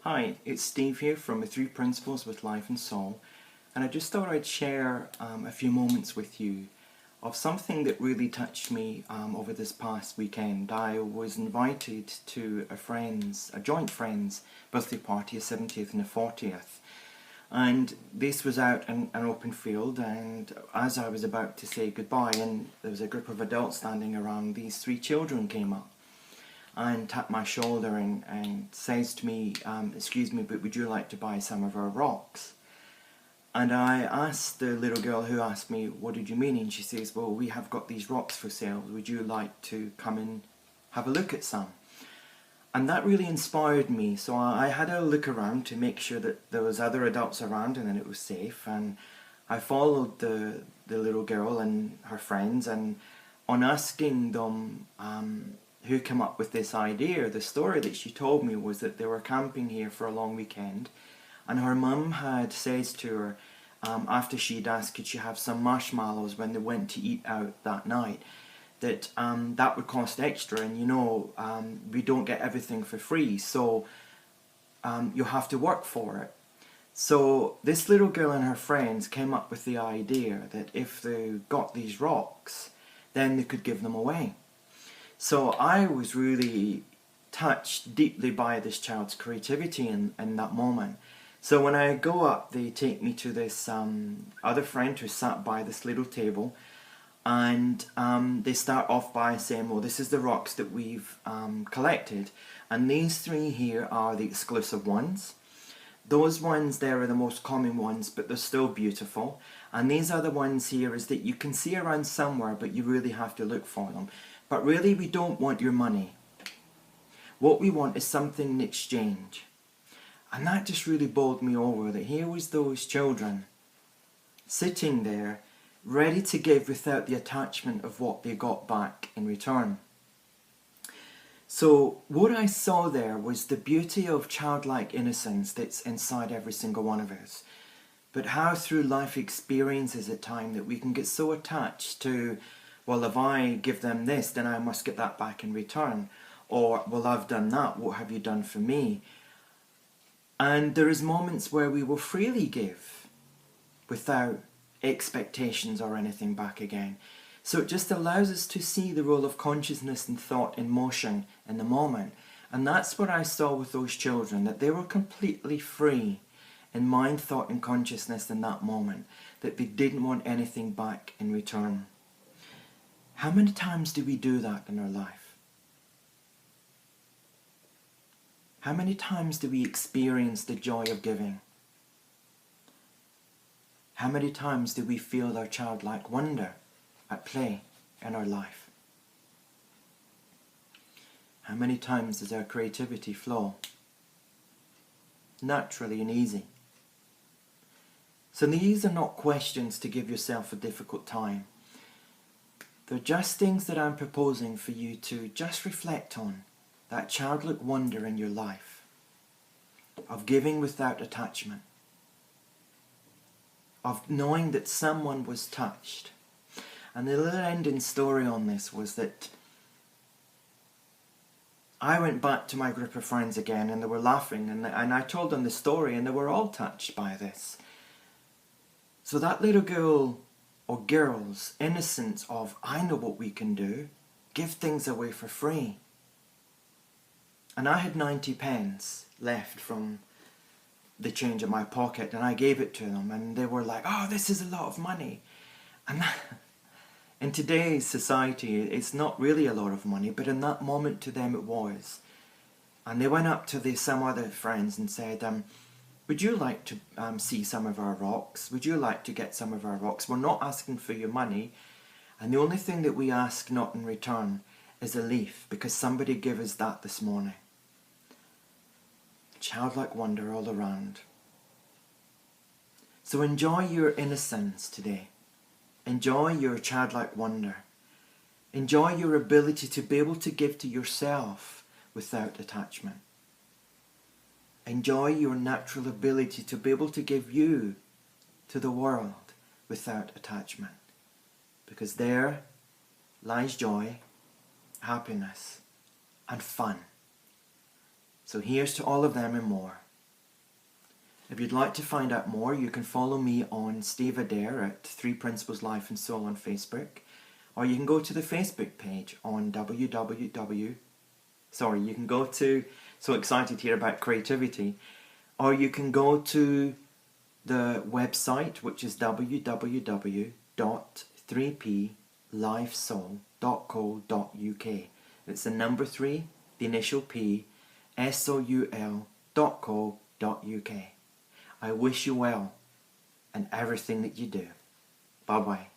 Hi, it's Steve here from the Three Principles with Life and Soul, and I just thought I'd share a few moments with you of something that really touched me over this past weekend. I was invited to a joint friend's birthday party, a 70th and a 40th, and this was out in an open field, and as I was about to say goodbye and there was a group of adults standing around, these three children came up and tapped my shoulder and says to me, excuse me, but would you like to buy some of our rocks? And I asked the little girl who asked me, what did you mean? And she says, well, we have got these rocks for sale. Would you like to come and have a look at some? And that really inspired me. So I had a look around to make sure that there was other adults around and that it was safe. And I followed the little girl and her friends, and on asking them who came up with this idea, the story that she told me was that they were camping here for a long weekend, and her mum had said to her, after she'd asked could she have some marshmallows when they went to eat out that night, that that would cost extra, and we don't get everything for free, so you'll have to work for it. So this little girl and her friends came up with the idea that if they got these rocks, then they could give them away. So I was really touched deeply by this child's creativity in that moment. So when I go up, they take me to this other friend who sat by this little table, and they start off by saying, well, this is the rocks that we've collected, and these three here are the exclusive ones. Those ones there are the most common ones, but they're still beautiful. And these other ones here is that you can see around somewhere, but you really have to look for them. But really, we don't want your money. What we want is something in exchange. And that just really bowled me over, that here was those children sitting there, ready to give without the attachment of what they got back in return. So what I saw there was the beauty of childlike innocence that's inside every single one of us. But how through life experiences at times that we can get so attached to, well, if I give them this, then I must get that back in return. Or, well, I've done that, what have you done for me? And there is moments where we will freely give without expectations or anything back again. So it just allows us to see the role of consciousness and thought in motion in the moment. And that's what I saw with those children, that they were completely free in mind, thought and consciousness in that moment, that they didn't want anything back in return. How many times do we do that in our life? How many times do we experience the joy of giving? How many times do we feel our childlike wonder at play in our life? How many times does our creativity flow naturally and easy? So these are not questions to give yourself a difficult time. They're just things that I'm proposing for you to just reflect on, that childlike wonder in your life, of giving without attachment, of knowing that someone was touched. And the little ending story on this was that I went back to my group of friends again, and they were laughing, and I told them the story, and they were all touched by this. So that little girl or girls' innocence of, I know what we can do, give things away for free. And I had 90 pence left from the change in my pocket, and I gave it to them, and they were like, oh, this is a lot of money. And in today's society, it's not really a lot of money, but in that moment to them it was. And they went up to some other friends and said, would you like to see some of our rocks? Would you like to get some of our rocks? We're not asking for your money, and the only thing that we ask not in return is a leaf, because somebody gave us that this morning. Childlike wonder all around. So enjoy your innocence today. Enjoy your childlike wonder. Enjoy your ability to be able to give to yourself without attachment. Enjoy your natural ability to be able to give you to the world without attachment. Because there lies joy, happiness, and fun. So here's to all of them and more. If you'd like to find out more, you can follow me on Steve Adair at 3 Principles Life and Soul on Facebook, or you can go to the Facebook page on www. Sorry, you can go to, so excited here about creativity, or you can go to the website, which is www.3plifesoul.co.uk. It's the number 3, the initial P, soul.co.uk. I wish you well in everything that you do. Bye-bye.